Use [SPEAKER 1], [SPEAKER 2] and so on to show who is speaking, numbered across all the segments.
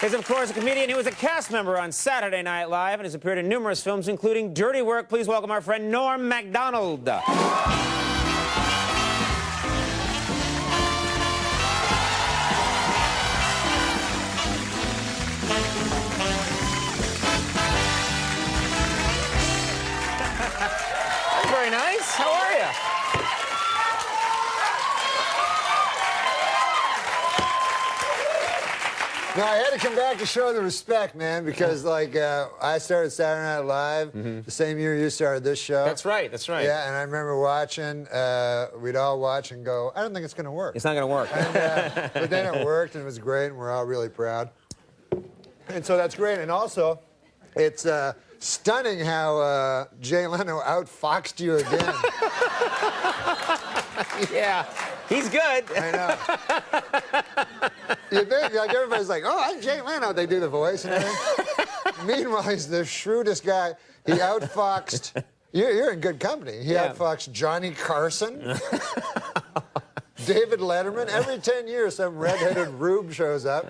[SPEAKER 1] is, of course, a comedian who was a cast member on Saturday Night Live and has appeared in numerous films, including Dirty Work. Please welcome our friend Norm Macdonald. Very nice. How are you?
[SPEAKER 2] No, I had to come back to show the respect, man, because, like, I started Saturday Night Live the same year you started this show.
[SPEAKER 1] That's right, that's right.
[SPEAKER 2] Yeah, and I remember watching, we'd all watch and go, I don't think it's going to work.
[SPEAKER 1] It's not going to work.
[SPEAKER 2] And, but then it worked, and it was great, and we're all really proud. And so that's great. And also, it's stunning how Jay Leno outfoxed you again.
[SPEAKER 1] Yeah, he's good.
[SPEAKER 2] I know. You think, like, everybody's like, oh, I'm Jay Leno. They do the voice and everything. Meanwhile, he's the shrewdest guy. He outfoxed. You're in good company. He outfoxed Johnny Carson, David Letterman. Every 10 years, some redheaded rube shows up.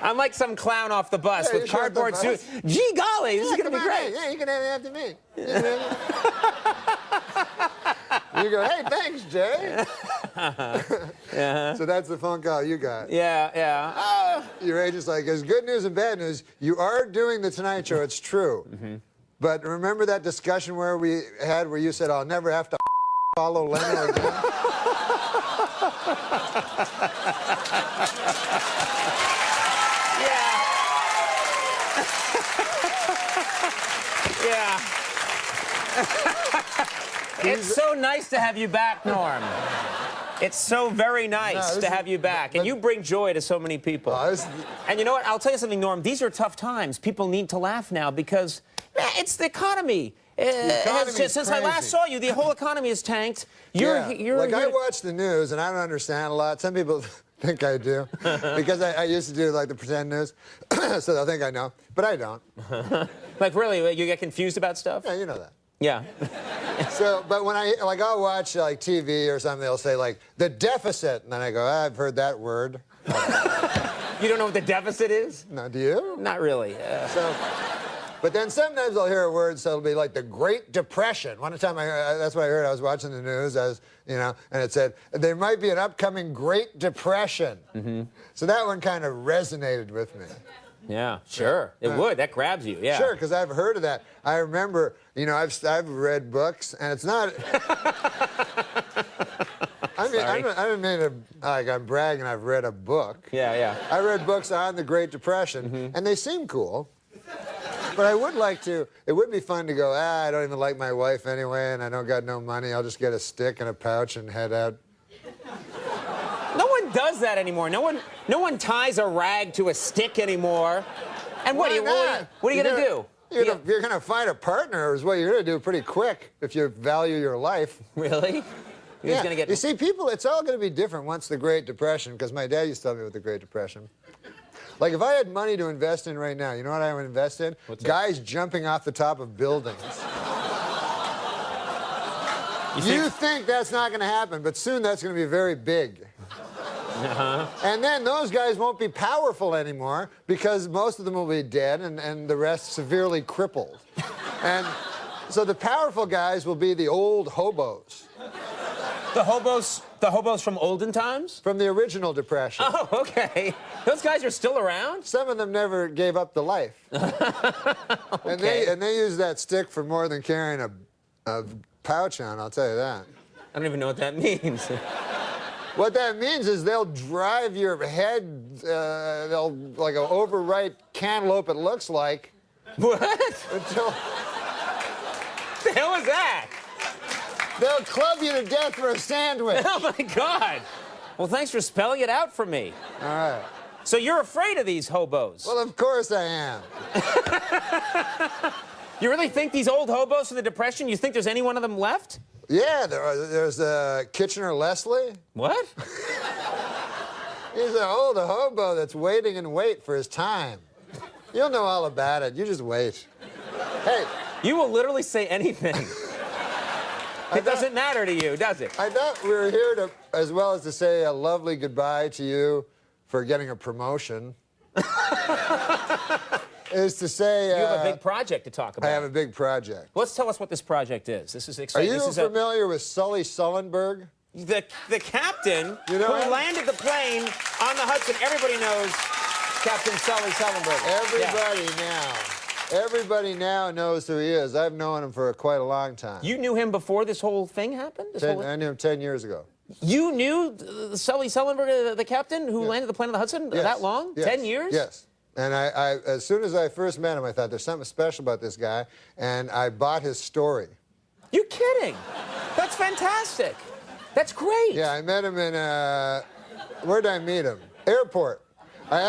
[SPEAKER 1] I'm like some clown off the bus with cardboard suit. Gee golly, this is going to be great.
[SPEAKER 2] Yeah, you can have it after me. You go, hey, thanks, Jay. So that's the phone call you got.
[SPEAKER 1] Yeah, yeah.
[SPEAKER 2] Your agent's like, there's good news and bad news. You are doing the Tonight Show. It's true. But remember that discussion where you said, I'll never have to follow Leno again?
[SPEAKER 1] Yeah. It's so nice to have you back, Norm. It's so very nice to have you back. And you bring joy to so many people. And you know what? I'll tell you something, Norm. These are tough times. People need to laugh now because it's the economy. Since I last saw you, the whole economy is tanked.
[SPEAKER 2] I watch the news, and I don't understand a lot. Some people think I do because I used to do, like, the pretend news. So they'll think I know, but I don't.
[SPEAKER 1] Like, really? You get confused about stuff?
[SPEAKER 2] Yeah, you know that.
[SPEAKER 1] Yeah.
[SPEAKER 2] So, but when I'll watch, like, TV or something, they'll say, like, the deficit. And then I go, I've heard that word.
[SPEAKER 1] You don't know what the deficit is?
[SPEAKER 2] No, do you?
[SPEAKER 1] Not really.
[SPEAKER 2] But then sometimes I'll hear a word, so it'll be like the Great Depression. One time, that's what I heard. I was watching the news, and it said, there might be an upcoming Great Depression. So that one kind of resonated with me.
[SPEAKER 1] Yeah, sure. It would. That grabs you, yeah.
[SPEAKER 2] Sure, because I've heard of that. I remember, I've read books, and it's not... I don't mean to, like, I'm bragging I've read a book.
[SPEAKER 1] Yeah, yeah.
[SPEAKER 2] I read books on the Great Depression, and they seem cool. But I would like to, it would be fun to go, I don't even like my wife anyway, and I don't got no money. I'll just get a stick and a pouch and head out.
[SPEAKER 1] No one does that anymore. No one ties a rag to a stick anymore. And what are you going to do?
[SPEAKER 2] You're going to find a partner is what you're going to do pretty quick if you value your life.
[SPEAKER 1] Really?
[SPEAKER 2] Yeah. You see, people, it's all going to be different once the Great Depression, because my dad used to tell me about the Great Depression. Like, if I had money to invest in right now, you know what I would invest in? Guys jumping off the top of buildings. You think that's not going to happen, but soon that's going to be very big. And then those guys won't be powerful anymore because most of them will be dead and the rest severely crippled. And so the powerful guys will be the old hobos.
[SPEAKER 1] The hobos from olden times?
[SPEAKER 2] From the original Depression.
[SPEAKER 1] Oh, okay. Those guys are still around?
[SPEAKER 2] Some of them never gave up the life.
[SPEAKER 1] Okay.
[SPEAKER 2] And they use that stick for more than carrying a pouch on, I'll tell you that.
[SPEAKER 1] I don't even know what that means.
[SPEAKER 2] What that means is they'll drive your head, they'll, like an overripe cantaloupe it looks like.
[SPEAKER 1] What?
[SPEAKER 2] Until...
[SPEAKER 1] The hell is that?
[SPEAKER 2] They'll club you to death for a sandwich.
[SPEAKER 1] Oh, my God. Well, thanks for spelling it out for me.
[SPEAKER 2] All right.
[SPEAKER 1] So you're afraid of these hobos?
[SPEAKER 2] Well, of course I am.
[SPEAKER 1] You really think these old hobos from the Depression, you think there's any one of them left?
[SPEAKER 2] Yeah, there's Kitchener Leslie.
[SPEAKER 1] What?
[SPEAKER 2] He's an old hobo that's waiting in wait for his time. You'll know all about it. You just wait. Hey.
[SPEAKER 1] You will literally say anything. It doesn't matter to you, does it?
[SPEAKER 2] I thought we were here to, as well as to say a lovely goodbye to you for getting a promotion is to say...
[SPEAKER 1] you have a big project to talk about.
[SPEAKER 2] I have a big project.
[SPEAKER 1] Let's tell us what this project is. This is exciting.
[SPEAKER 2] Are you familiar with Sully Sullenberger?
[SPEAKER 1] The captain
[SPEAKER 2] who
[SPEAKER 1] landed the plane on the Hudson. Everybody knows Captain Sully Sullenberger.
[SPEAKER 2] Everybody now knows who he is. I've known him for quite a long time.
[SPEAKER 1] You knew him before this whole thing happened?
[SPEAKER 2] I knew him 10 years ago.
[SPEAKER 1] You knew Sully Sullenberger, the captain who landed the plane on the Hudson that long?
[SPEAKER 2] Yes.
[SPEAKER 1] 10 years?
[SPEAKER 2] Yes. And I, as soon as I first met him, I thought there's something special about this guy, and I bought his story.
[SPEAKER 1] You're kidding. That's fantastic. That's great.
[SPEAKER 2] Yeah, I met him in, where'd I meet him? Airport. I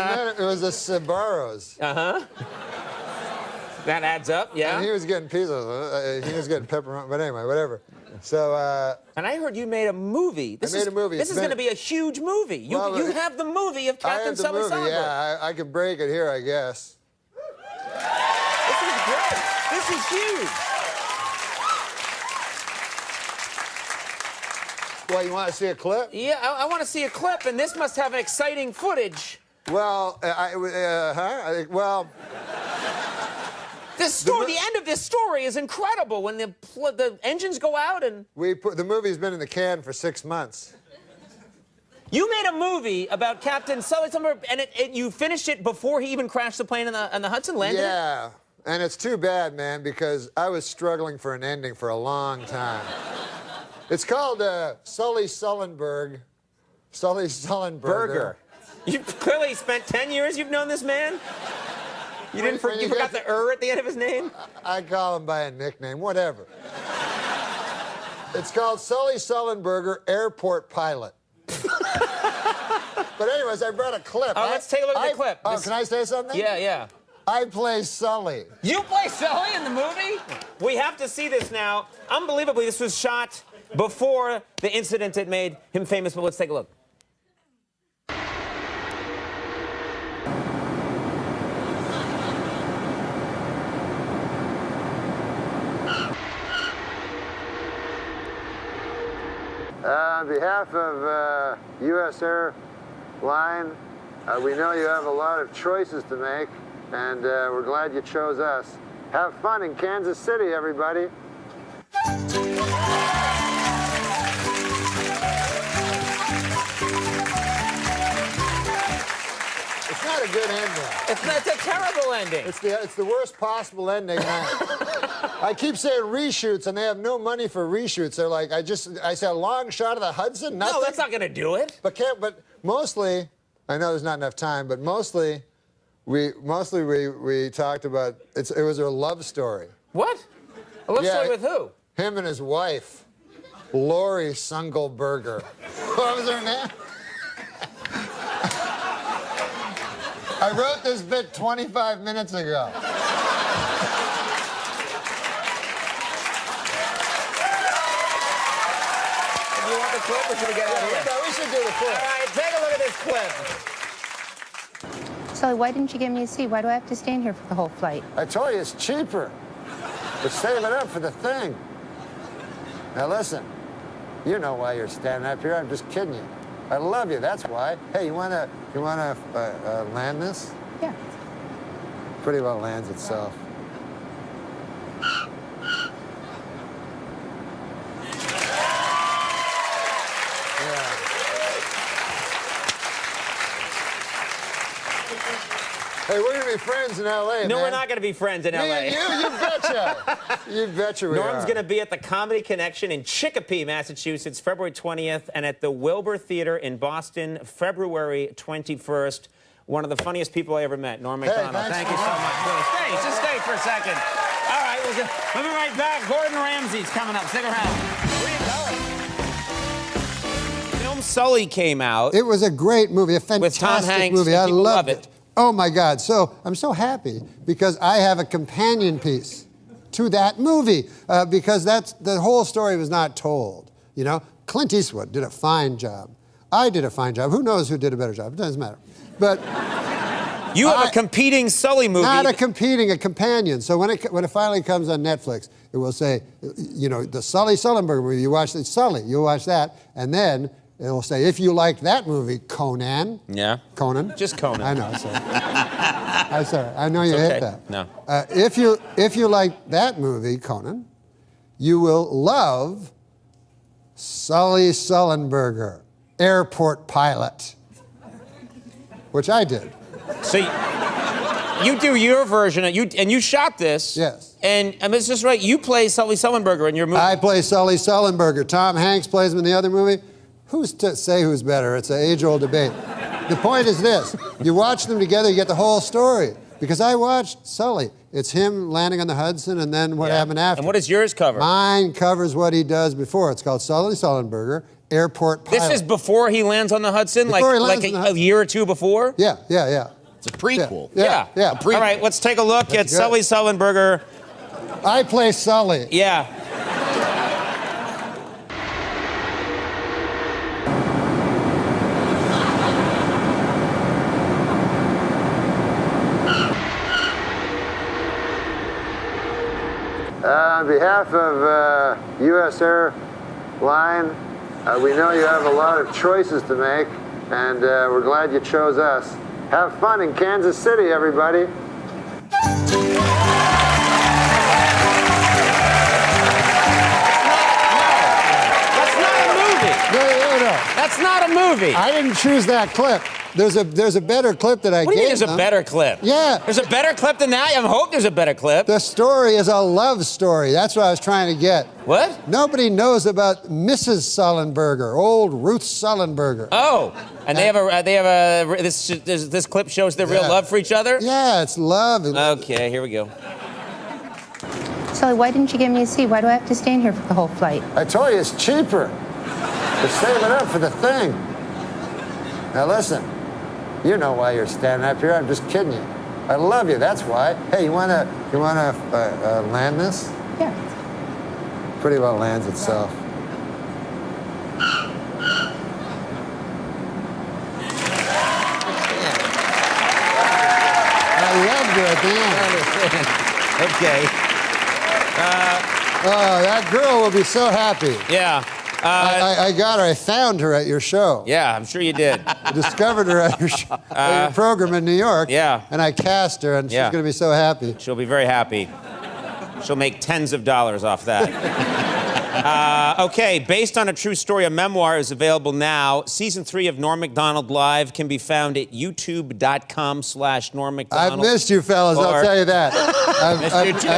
[SPEAKER 2] met him, it was a Sbarro's.
[SPEAKER 1] Uh-huh. That adds up, yeah.
[SPEAKER 2] And he was getting pizzas, he was getting pepperoni, but anyway, whatever. So,
[SPEAKER 1] and I heard you made a movie.
[SPEAKER 2] I made a movie.
[SPEAKER 1] This is going to be a huge movie. You have the movie of Captain Sully Sullenberger.
[SPEAKER 2] Yeah, I can break it here, I guess.
[SPEAKER 1] This is great. This is huge.
[SPEAKER 2] Well, you want to see a clip?
[SPEAKER 1] Yeah, I want to see a clip, and this must have an exciting footage.
[SPEAKER 2] Well, well...
[SPEAKER 1] This story, the end of this story is incredible. When the engines go out and...
[SPEAKER 2] the movie's been in the can for 6 months.
[SPEAKER 1] You made a movie about Captain Sully Sullenberger, and you finished it before he even crashed the plane on the Hudson, landed
[SPEAKER 2] Yeah, and it's too bad, man, because I was struggling for an ending for a long time. It's called Sully Sullenberger. Sully Sullenberger.
[SPEAKER 1] You clearly spent 10 years you've known this man? You forgot the at the end of his name?
[SPEAKER 2] I call him by a nickname, whatever. It's called Sully Sullenberger, Airport Pilot. But anyways, I brought a clip.
[SPEAKER 1] Oh, let's take a look at the clip.
[SPEAKER 2] Can I say something?
[SPEAKER 1] Yeah, yeah.
[SPEAKER 2] I play Sully.
[SPEAKER 1] You play Sully in the movie? We have to see this now. Unbelievably, this was shot before the incident that made him famous, but let's take a look.
[SPEAKER 2] On behalf of U.S. Airline, we know you have a lot of choices to make, and we're glad you chose us. Have fun in Kansas City, everybody. It's not a good ending.
[SPEAKER 1] It's a terrible ending.
[SPEAKER 2] It's the worst possible ending. I keep saying reshoots, and they have no money for reshoots. They're like, I said a long shot of the Hudson. Nothing.
[SPEAKER 1] No, that's not going to do it.
[SPEAKER 2] But mostly, I know there's not enough time, but mostly we talked about it was a love story.
[SPEAKER 1] What? A love story with who?
[SPEAKER 2] Him and his wife, Lori Sungelberger. What was her name? I wrote this bit 25 minutes ago.
[SPEAKER 1] Do you want the clip or should we get out of here?
[SPEAKER 2] No, we should do the clip.
[SPEAKER 1] All right, take a look at this clip.
[SPEAKER 3] Sully, why didn't you give me a seat? Why do I have to stand here for the whole flight?
[SPEAKER 2] I told you it's cheaper. But save it up for the thing. Now listen, you know why you're standing up here. I'm just kidding you. I love you, that's why. Hey, you wanna land this?
[SPEAKER 3] Yeah.
[SPEAKER 2] Pretty well lands itself. Hey, we're gonna be friends in L.A.,
[SPEAKER 1] No,
[SPEAKER 2] man.
[SPEAKER 1] we're not gonna be friends in L.A.
[SPEAKER 2] You betcha. You betcha we
[SPEAKER 1] Norm's
[SPEAKER 2] are.
[SPEAKER 1] gonna be at the Comedy Connection in Chicopee, Massachusetts, February 20th, and at the Wilbur Theater in Boston, February 21st. One of the funniest people I ever met, Norm Macdonald. Thank you so much. Stay, just stay for a second. All right, we'll be right back. Gordon Ramsay's coming up. Stick around. Where are you going? Film Sully came out.
[SPEAKER 2] It was a great movie, a fantastic
[SPEAKER 1] with Tom Hanks,
[SPEAKER 2] movie. I
[SPEAKER 1] people
[SPEAKER 2] loved
[SPEAKER 1] love
[SPEAKER 2] it. Oh my God! So I'm so happy because I have a companion piece to that movie because the whole story was not told. You know, Clint Eastwood did a fine job. I did a fine job. Who knows who did a better job? It doesn't matter. But
[SPEAKER 1] you have a competing Sully movie.
[SPEAKER 2] Not a companion. So when it finally comes on Netflix, It will say, you know, the Sully Sullenberger movie, you watch the Sully, you watch that, and then it'll say, if you like that movie, Conan.
[SPEAKER 1] Yeah.
[SPEAKER 2] Conan.
[SPEAKER 1] Just Conan.
[SPEAKER 2] I know, sorry. I'm sorry, I know you hit that.
[SPEAKER 1] No.
[SPEAKER 2] If you like that movie, Conan, you will love Sully Sullenberger, airport pilot, which I did.
[SPEAKER 1] So you do your version, and you shot this.
[SPEAKER 2] Yes.
[SPEAKER 1] And is this right? You play Sully Sullenberger in your movie.
[SPEAKER 2] I play Sully Sullenberger. Tom Hanks plays him in the other movie. Who's to say who's better? It's an age-old debate. The point is this. You watch them together, you get the whole story. Because I watched Sully. It's him landing on the Hudson and then what happened after.
[SPEAKER 1] And what does yours cover?
[SPEAKER 2] Mine covers what he does before. It's called Sully Sullenberger, airport pilot.
[SPEAKER 1] This is before he lands on the Hudson?
[SPEAKER 2] Before he lands on the Hudson.
[SPEAKER 1] A year or two before?
[SPEAKER 2] Yeah.
[SPEAKER 4] It's a prequel.
[SPEAKER 2] Yeah.
[SPEAKER 1] All right, let's take a look at Sully Sullenberger.
[SPEAKER 2] I play Sully.
[SPEAKER 1] Yeah.
[SPEAKER 2] On behalf of U.S. Airline, we know you have a lot of choices to make, and we're glad you chose us. Have fun in Kansas City, everybody.
[SPEAKER 1] That's not a movie.
[SPEAKER 2] No.
[SPEAKER 1] That's not a movie.
[SPEAKER 2] I didn't choose that clip. There's a better clip that I gave.
[SPEAKER 1] What do you mean there's
[SPEAKER 2] them.
[SPEAKER 1] a better clip?
[SPEAKER 2] Yeah.
[SPEAKER 1] There's a better clip than that? I hope there's a better clip.
[SPEAKER 2] The story is a love story. That's what I was trying to get.
[SPEAKER 1] What?
[SPEAKER 2] Nobody knows about Mrs. Sullenberger, old Ruth Sullenberger.
[SPEAKER 1] Oh, and this clip shows their real love for each other?
[SPEAKER 2] Yeah, it's love.
[SPEAKER 1] Okay, here we go.
[SPEAKER 3] Sully, why didn't you give me a seat? Why do I have to stand here for the whole flight?
[SPEAKER 2] I told you it's cheaper. We're saving up for the thing. Now listen, you know why you're standing up here. I'm just kidding you. I love you. That's why. Hey, you wanna land this?
[SPEAKER 3] Yeah.
[SPEAKER 2] Pretty well lands itself. I loved her at the end.
[SPEAKER 1] Okay.
[SPEAKER 2] Oh, that girl will be so happy.
[SPEAKER 1] Yeah.
[SPEAKER 2] I got her. I found her at your show.
[SPEAKER 1] Yeah, I'm sure you did.
[SPEAKER 2] I discovered her at your program in New York.
[SPEAKER 1] Yeah.
[SPEAKER 2] And I cast her, and she's going to be so happy.
[SPEAKER 1] She'll be very happy. She'll make tens of dollars off that. Okay, based on a true story, a memoir is available now. Season 3 of Norm Macdonald Live can be found at youtube.com/Norm Macdonald.
[SPEAKER 2] I've missed you, fellas. I'll tell you that.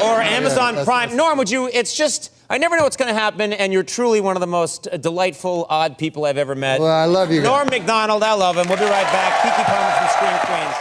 [SPEAKER 1] Or Amazon Prime. Norm, it's just, I never know what's going to happen, and you're truly one of the most delightful, odd people I've ever met.
[SPEAKER 2] Well, I love you guys.
[SPEAKER 1] Norm Macdonald, I love him. We'll be right back. Kiki Palmer from Scream Queens.